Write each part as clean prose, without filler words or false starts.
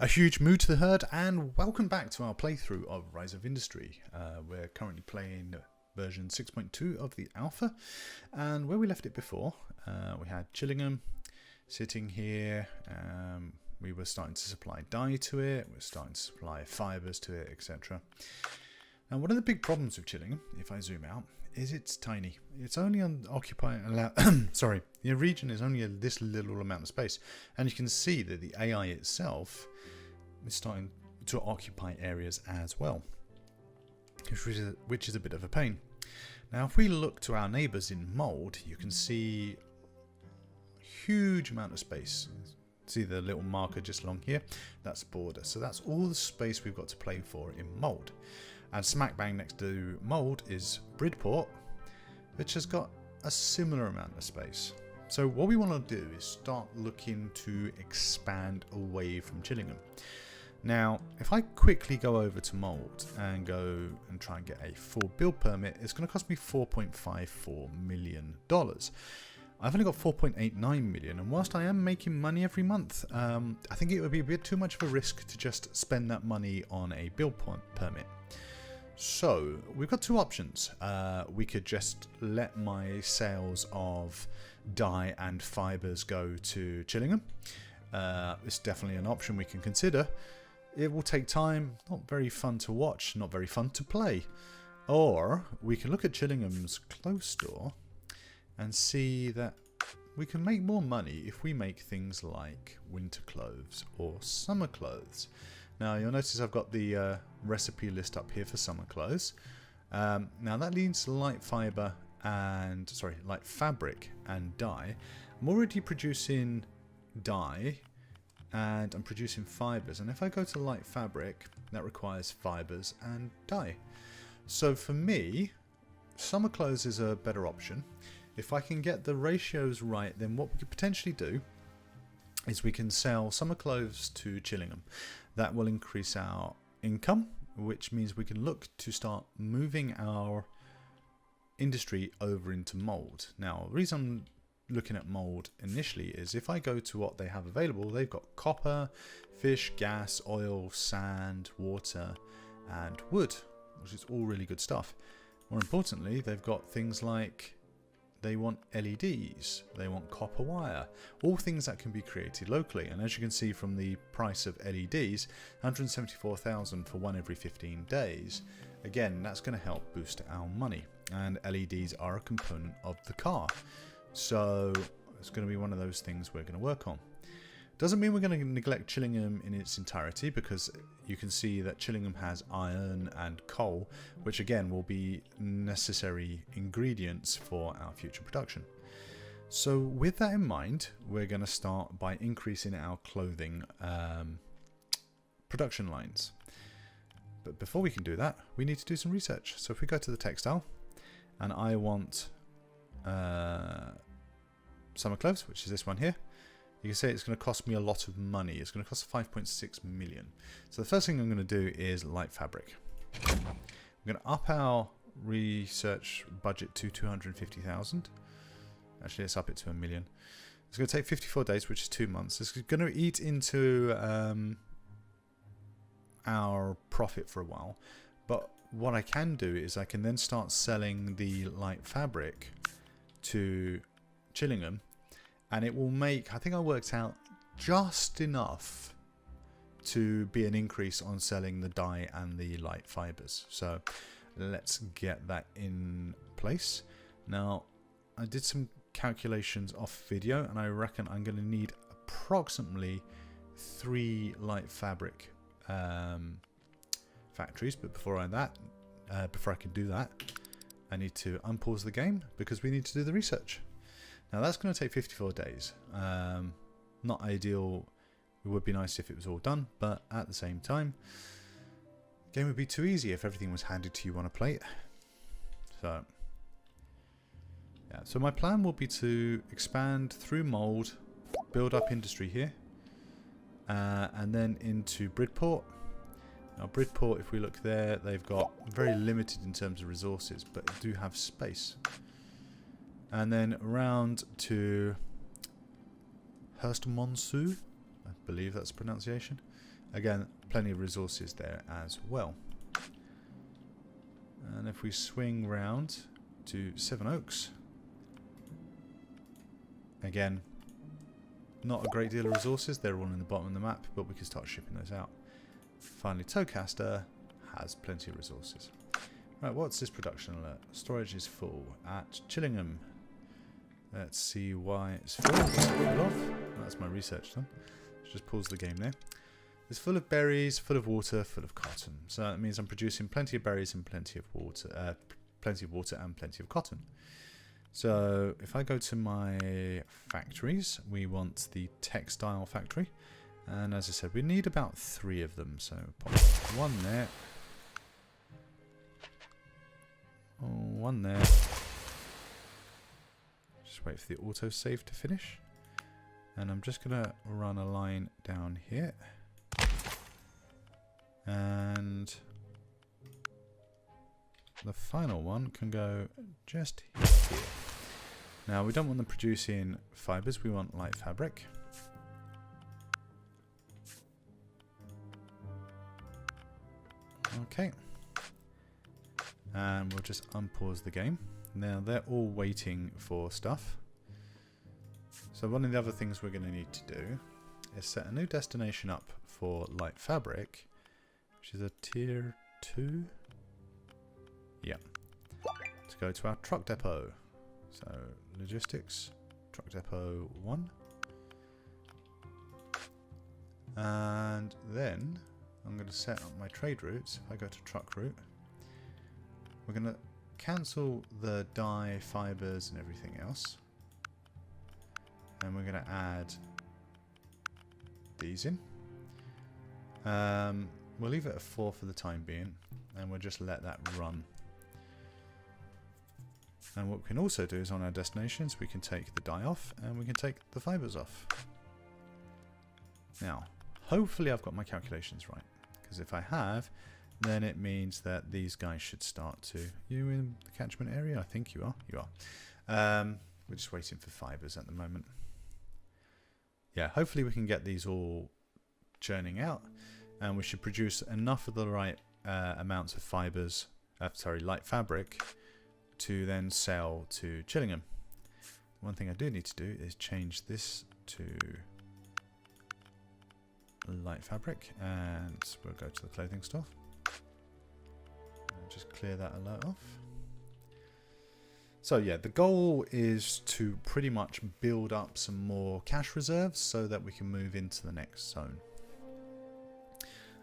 A huge moo to the herd, and welcome back to our playthrough of Rise of Industry. We're currently playing version 6.2 of the alpha, and where we left it before, we had Chillingham sitting here. We were starting to supply dye to it, we're starting to supply fibres to it, etc. And one of the big problems with Chillingham, if I zoom out, is it's tiny. It's only occupying the region is only this little amount of space, and you can see that the AI itself is starting to occupy areas as well, which is a bit of a pain. Now, if we look to our neighbours in mould, you can see a huge amount of space. See the little marker just along here? That's border. So that's all the space we've got to play for in mould. And smack bang next to mould is Bridport, which has got a similar amount of space. So what we want to do is start looking to expand away from Chillingham. Now, if I quickly go over to mould and go and try and get a full build permit, it's going to cost me $4.54 million. I've only got 4.89 million, and whilst I am making money every month, I think it would be a bit too much of a risk to just spend that money on a build permit. So we've got two options. We could just let my sales of dye and fibres go to Chillingham. It's definitely an option we can consider. It will take time, not very fun to watch, not very fun to play. Or we can look at Chillingham's clothes store and see that we can make more money if we make things like winter clothes or summer clothes. Now you'll notice I've got the recipe list up here for summer clothes. Now that needs light fabric and dye. I'm already producing dye and I'm producing fibres, and if I go to light fabric, that requires fibres and dye. So for me, summer clothes is a better option. If I can get the ratios right, then what we could potentially do is we can sell summer clothes to Chillingham. That will increase our income, which means we can look to start moving our industry over into mould. Now, the reason I'm looking at mould initially is if I go to what they have available, they've got copper, fish, gas, oil, sand, water, and wood, which is all really good stuff. More importantly, they've got things like they want LEDs, they want copper wire, all things that can be created locally. And as you can see from the price of LEDs, 174,000 for one every 15 days. Again, that's going to help boost our money. And LEDs are a component of the car. So it's going to be one of those things we're going to work on. Doesn't mean we're going to neglect Chillingham in its entirety, because you can see that Chillingham has iron and coal, which again will be necessary ingredients for our future production. So with that in mind, we're going to start by increasing our clothing production lines. But before we can do that, we need to do some research. So if we go to the textile, and I want summer clothes, which is this one here, you can see it's going to cost me a lot of money. It's going to cost 5.6 million. So the first thing I'm going to do is light fabric. I'm going to up our research budget to 250,000. Actually, let's up it to $1 million. It's going to take 54 days, which is 2 months. It's going to eat into our profit for a while. But what I can do is I can then start selling the light fabric to Chillingham, and it will make, I think I worked out, just enough to be an increase on selling the dye and the light fibres. So let's get that in place. Now, I did some calculations off video, and I reckon I'm going to need approximately 3 light fabric factories. But before I can do that, I need to unpause the game because we need to do the research. Now that's going to take 54 days. Not ideal. It would be nice if it was all done, but at the same time, the game would be too easy if everything was handed to you on a plate. So yeah, so my plan will be to expand through mould, build up industry here, and then into Bridport. Now Bridport, if we look there, they've got very limited in terms of resources, but do have space. And then around to Hurstmonsu, I believe that's the pronunciation. Again, plenty of resources there as well. And if we swing round to Seven Oaks, again, not a great deal of resources. They're all in the bottom of the map, but we can start shipping those out. Finally, Towcaster has plenty of resources. Right, what's this production alert? Storage is full at Chillingham. Let's see why it's full. What's it full of? That's my research done. Just pause the game there. It's full of berries, full of water, full of cotton. So that means I'm producing plenty of berries and plenty of water and plenty of cotton. So if I go to my factories, we want the textile factory. And as I said, we need about 3 of them. So pop 1 there. Oh, 1 there. Just wait for the autosave to finish. And I'm just going to run a line down here. And the final one can go just here. Now we don't want them producing fibers, we want light fabric. Okay. And we'll just unpause the game. Now they're all waiting for stuff. So one of the other things we're going to need to do is set a new destination up for light fabric, which is a tier 2. Yeah. To go to our truck depot. So logistics, truck depot 1. And then I'm going to set up my trade routes. If I go to truck route, we're going to cancel the dye, fibers and everything else. And we're going to add these in. We'll leave it at 4 for the time being, and we'll just let that run. And what we can also do is on our destinations, we can take the dye off and we can take the fibers off. Now, hopefully I've got my calculations right, because if I have, then it means that these guys should start to... You in the catchment area? I think you are. You are. We're just waiting for fibers at the moment. Yeah, hopefully we can get these all churning out, and we should produce enough of the right amounts of fibers, light fabric, to then sell to Chillingham. One thing I do need to do is change this to light fabric, and we'll go to the clothing store. And just clear that alert off. So yeah, the goal is to pretty much build up some more cash reserves so that we can move into the next zone.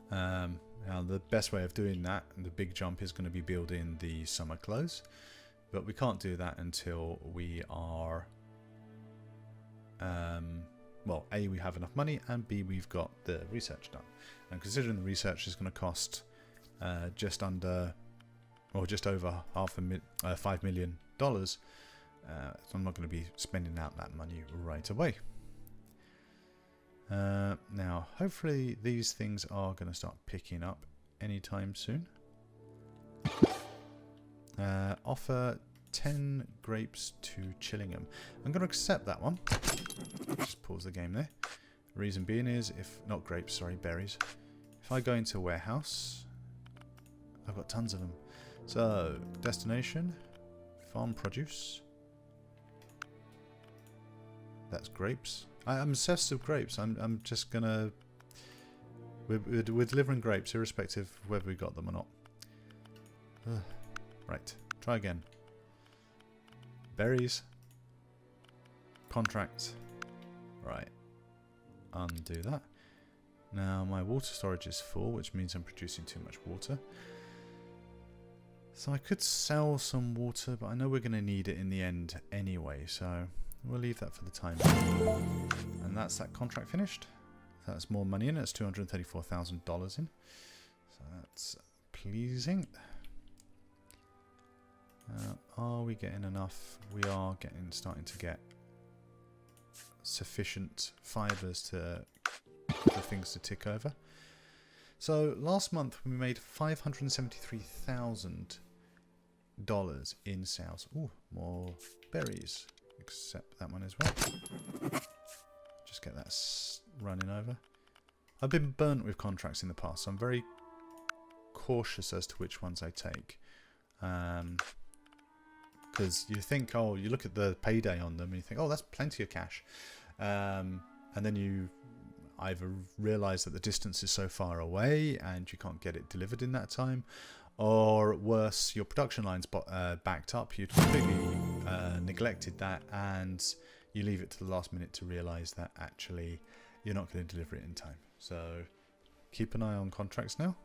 Now the best way of doing that, and the big jump, is going to be building the summer clothes, but we can't do that until we are well, A, we have enough money, and B, we've got the research done. And considering the research is going to cost just under, or just over $5 million, so I'm not going to be spending out that money right away. Now, hopefully these things are going to start picking up anytime soon. Offer 10 grapes to Chillingham. I'm going to accept that one. Just pause the game there. Reason being is, if not grapes, sorry, berries. If I go into warehouse, I've got tons of them. So, destination, farm produce. That's grapes. I'm obsessed with grapes. I'm just gonna... We're delivering grapes irrespective of whether we got them or not. Right, try again. Berries. Contract. Right. Undo that. Now my water storage is full, which means I'm producing too much water. So I could sell some water, but I know we're going to need it in the end anyway, so we'll leave that for the time being. And that's that contract finished. That's more money in it. It's $234,000 in. So that's pleasing. Are we getting enough? We are starting to get sufficient fibers for things to tick over. So last month we made $573,000 in sales. Ooh, more berries. Accept that one as well. Just get that running over. I've been burnt with contracts in the past, so I'm very cautious as to which ones I take. Because you think, oh, you look at the payday on them and you think, oh, that's plenty of cash. And then you either realise that the distance is so far away and you can't get it delivered in that time, or worse, your production line's backed up, you'd completely neglected that, and you leave it to the last minute to realise that actually you're not going to deliver it in time. So keep an eye on contracts now.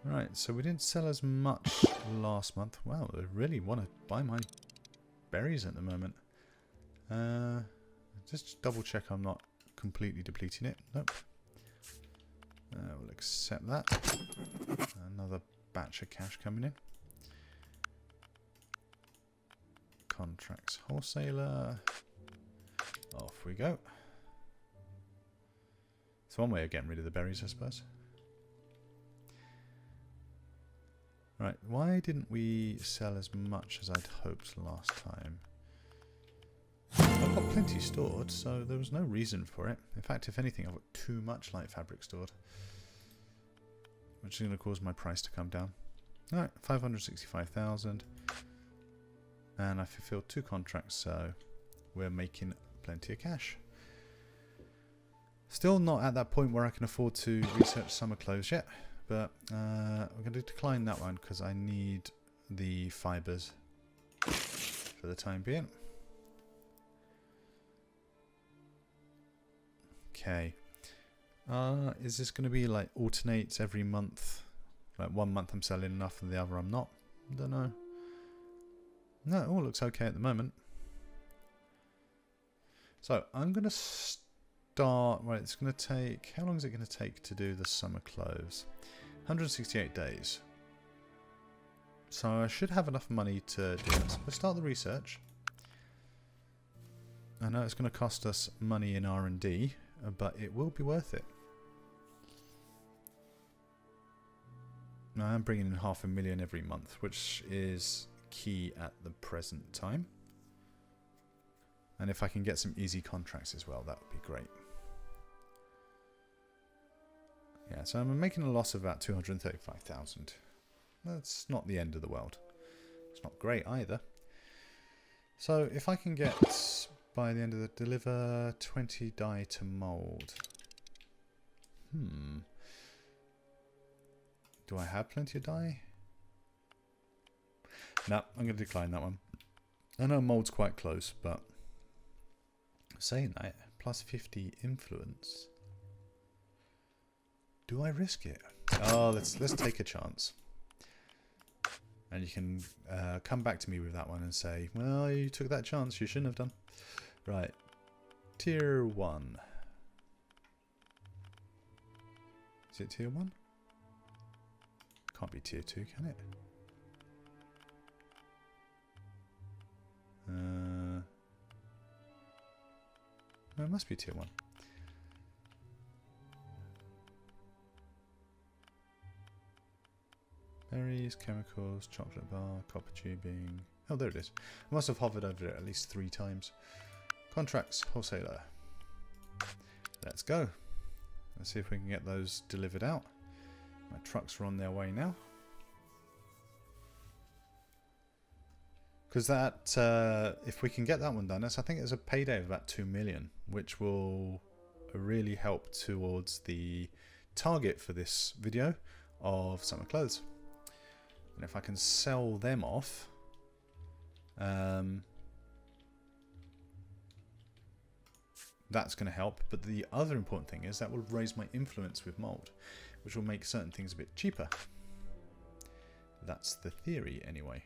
Right, so we didn't sell as much last month. Wow, they really want to buy my berries at the moment. Just double check I'm not completely depleting it. Nope. We'll accept that. Another batch of cash coming in. Contracts wholesaler. Off we go. It's one way of getting rid of the berries, I suppose. Right, why didn't we sell as much as I'd hoped last time? I've got plenty stored, so there was no reason for it. In fact, if anything, I've got too much light fabric stored, which is going to cause my price to come down. Alright, 565,000. And I fulfilled 2 contracts, so we're making plenty of cash. Still not at that point where I can afford to research summer clothes yet, but we're going to decline that one because I need the fibres for the time being. Okay. Is this going to be like alternates every month? Like one month I'm selling enough and the other I'm not? I don't know. No, it all looks okay at the moment. So I'm going to start. Right, it's going to take. How long is it going to take to do the summer clothes? 168 days. So I should have enough money to do this. Let's start the research. I know it's going to cost us money in R&D, but it will be worth it. Now I'm bringing in 500,000 every month, which is key at the present time. And if I can get some easy contracts as well, that would be great. Yeah, so I'm making a loss of about 235,000. That's not the end of the world. It's not great either. So if I can get, by the end of the deliver 20 dye to mould. Do I have plenty of dye? No, I'm going to decline that one. I know mould's quite close, but saying that, plus 50 influence. Do I risk it? Oh, let's take a chance. And you can come back to me with that one and say, well, you took that chance, you shouldn't have done. Right. Tier 1. Is it tier 1? Can't be tier 2, can it? No, it must be tier 1. Berries, chemicals, chocolate bar, copper tubing. Oh, there it is. I must have hovered over it at least 3 times. Contracts, wholesaler. Let's go. Let's see if we can get those delivered out. My trucks are on their way now. Because that, if we can get that one done, I think it's a payday of about 2 million, which will really help towards the target for this video of summer clothes. And if I can sell them off, that's going to help. But the other important thing is that will raise my influence with mold, which will make certain things a bit cheaper. That's the theory anyway.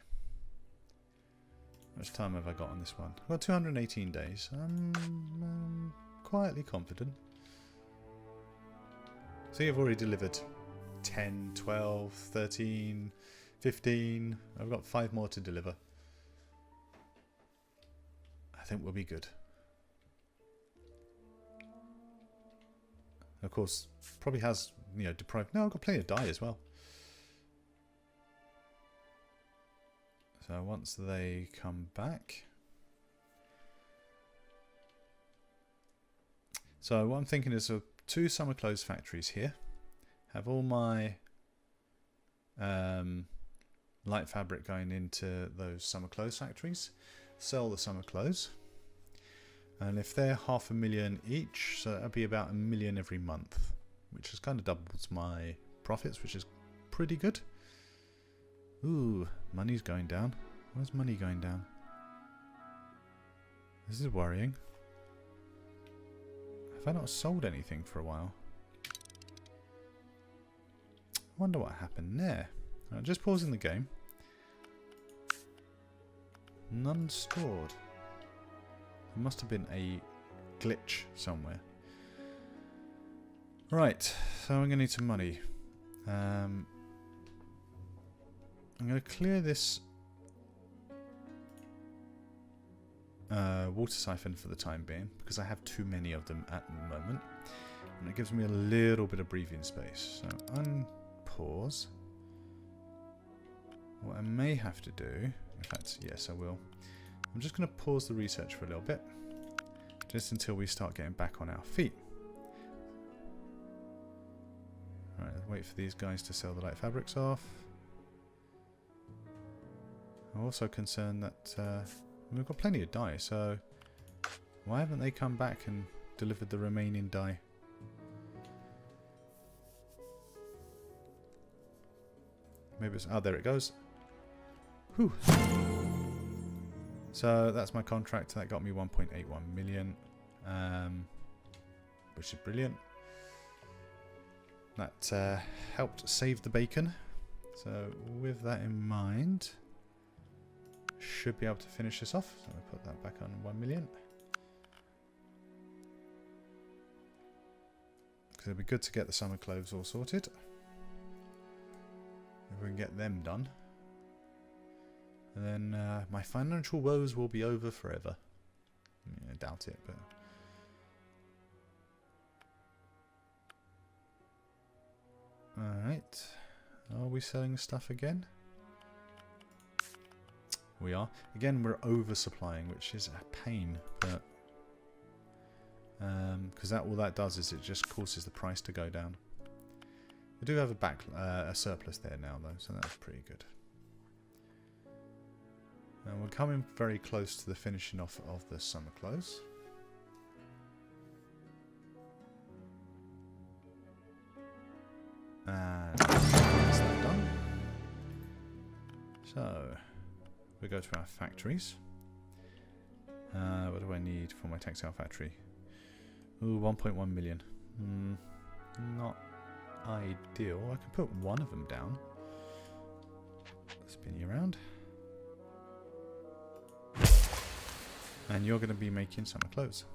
How much time have I got on this one? Well, 218 days. I'm quietly confident. See, I've already delivered 10, 12, 13, 15. I've got 5 more to deliver. I think we'll be good. Of course, probably has, deprived. No, I've got plenty of dye as well. So once they come back. So what I'm thinking is 2 summer clothes factories here. Have all my light fabric going into those summer clothes factories. Sell the summer clothes. And if they're 500,000 each, so that'd be about 1 million every month, which is kind of doubles my profits, which is pretty good. Ooh, money's going down. Where's money going down? This is worrying. Have I not sold anything for a while? I wonder what happened there. Just pausing the game. None stored. There must have been a glitch somewhere. Right, so I'm going to need some money. I'm going to clear this water siphon for the time being, because I have too many of them at the moment. And it gives me a little bit of breathing space. So unpause. What I may have to do, in fact, yes I will. I'm just going to pause the research for a little bit, just until we start getting back on our feet. Alright, let's wait for these guys to sell the light fabrics off. I'm also concerned that we've got plenty of dye, so why haven't they come back and delivered the remaining dye? Maybe it's... oh, there it goes. Whew. So that's my contract. That got me 1.81 million, which is brilliant. That helped save the bacon. So with that in mind, should be able to finish this off. So I'll put that back on 1 million. Because it'd be good to get the summer clothes all sorted. If we can get them done. And then my financial woes will be over forever. I doubt it, but... alright. Are we selling stuff again? We are. Again, we're oversupplying, which is a pain, but... because all that does is it just causes the price to go down. We do have a surplus there now, though, so that's pretty good. And we're coming very close to the finishing off of the summer clothes. And that's that done. So, we go to our factories. What do I need for my textile factory? Ooh, 1.1 million. Not ideal. I can put one of them down. Spin you around. And you're going to be making summer clothes.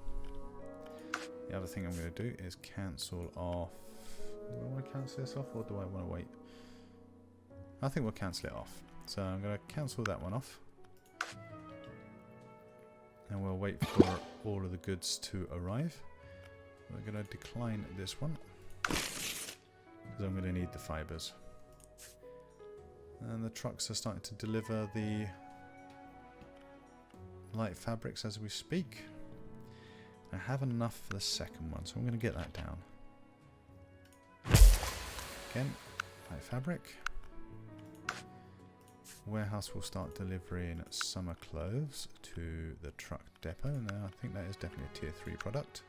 The other thing I'm going to do is cancel off... do I want to cancel this off, or do I want to wait? I think we'll cancel it off. So I'm going to cancel that one off. And we'll wait for all of the goods to arrive. We're going to decline this one, because I'm going to need the fibres. And the trucks are starting to deliver the light fabrics as we speak. I have enough for the second one, so I'm going to get that down. Again, light fabric. Warehouse will start delivering summer clothes to the truck depot. Now I think that is definitely a tier 3 product.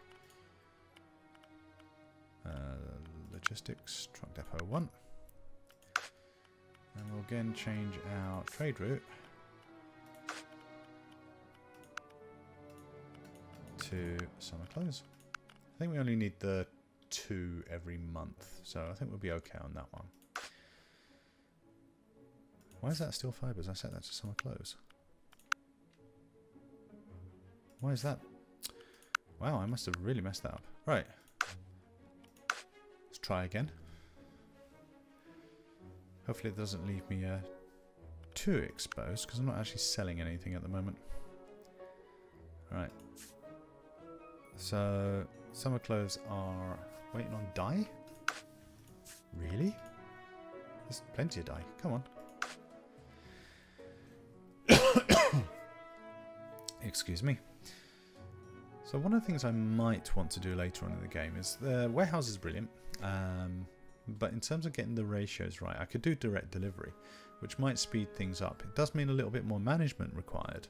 Logistics, truck depot 1. And we'll again change our trade route to summer clothes. I think we only need the 2 every month, so I think we'll be okay on that one. Why is that still fibres? I set that to summer clothes. Why is that? Wow, I must have really messed that up. Right. Let's try again. Hopefully it doesn't leave me too exposed, because I'm not actually selling anything at the moment. Right. So, summer clothes are waiting on dye? Really? There's plenty of dye. Come on. Excuse me. So one of the things I might want to do later on in the game is the warehouse is brilliant, but in terms of getting the ratios right, I could do direct delivery, which might speed things up. It does mean a little bit more management required,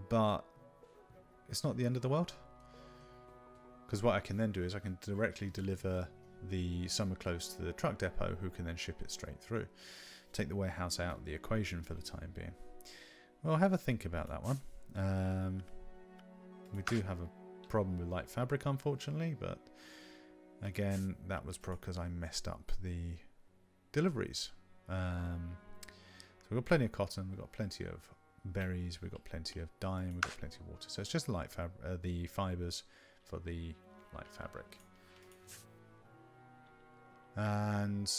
but it's not the end of the world, because what I can then do is I can directly deliver the summer clothes to the truck depot, who can then ship it straight through. Take the warehouse out of the equation for the time being. Well, have a think about that one. We do have a problem with light fabric, unfortunately, but again, that was because I messed up the deliveries. So we've got plenty of cotton, we've got plenty of berries, we've got plenty of dye, and we've got plenty of water. So it's just the light the fibers for the light fabric. And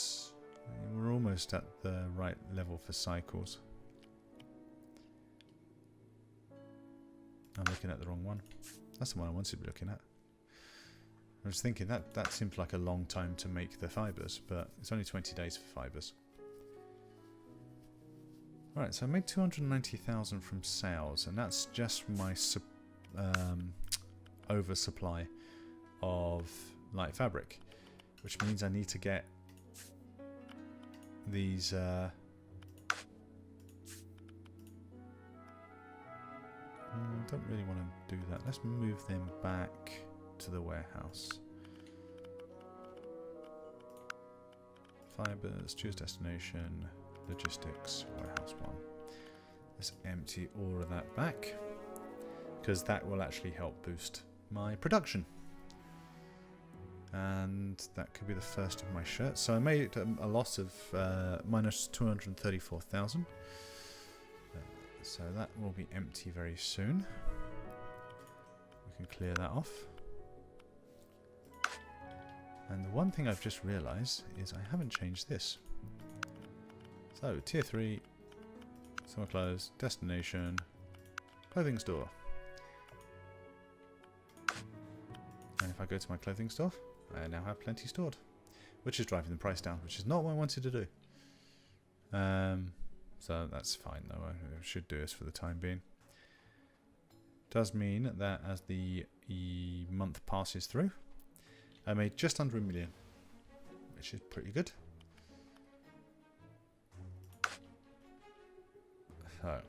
we're almost at the right level for cycles. I'm looking at the wrong one. That's the one I wanted to be looking at. I was thinking that seems like a long time to make the fibers, but it's only 20 days for fibers. Alright, so I made 290,000 from sales, and that's just my oversupply of light fabric, which means I need to get these don't really want to do that. Let's move them back to the warehouse. Fibers, choose destination, logistics, warehouse 1. Let's empty all of that back, because that will actually help boost my production. And that could be the first of my shirts. So I made a loss of minus 234,000. So that will be empty very soon. We can clear that off. And the one thing I've just realised is I haven't changed this. So tier 3, summer clothes, destination, clothing store. And if I go to my clothing store, I now have plenty stored, which is driving the price down, which is not what I wanted to do. So that's fine though, I should do this for the time being. Does mean that as the month passes through, I made just under 1 million, which is pretty good. So,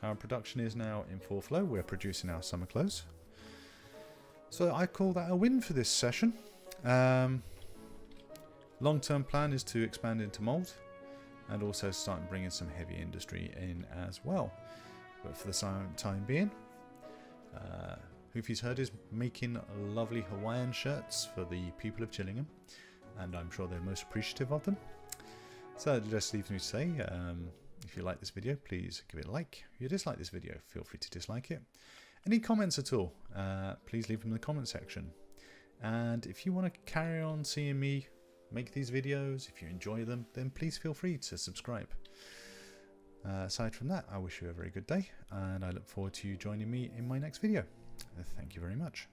our production is now in full flow. We're producing our summer clothes. So I call that a win for this session. Long-term plan is to expand into mold, and also start bringing some heavy industry in as well. But for the time being, Hoofy's Herd is making lovely Hawaiian shirts for the people of Gillingham, and I'm sure they're most appreciative of them. So it just leaves me to say, if you like this video, please give it a like. If you dislike this video, feel free to dislike it. Any comments at all, please leave them in the comment section. And if you want to carry on seeing me make these videos, if you enjoy them, then please feel free to subscribe. Aside from that, I wish you a very good day, and I look forward to you joining me in my next video. Thank you very much.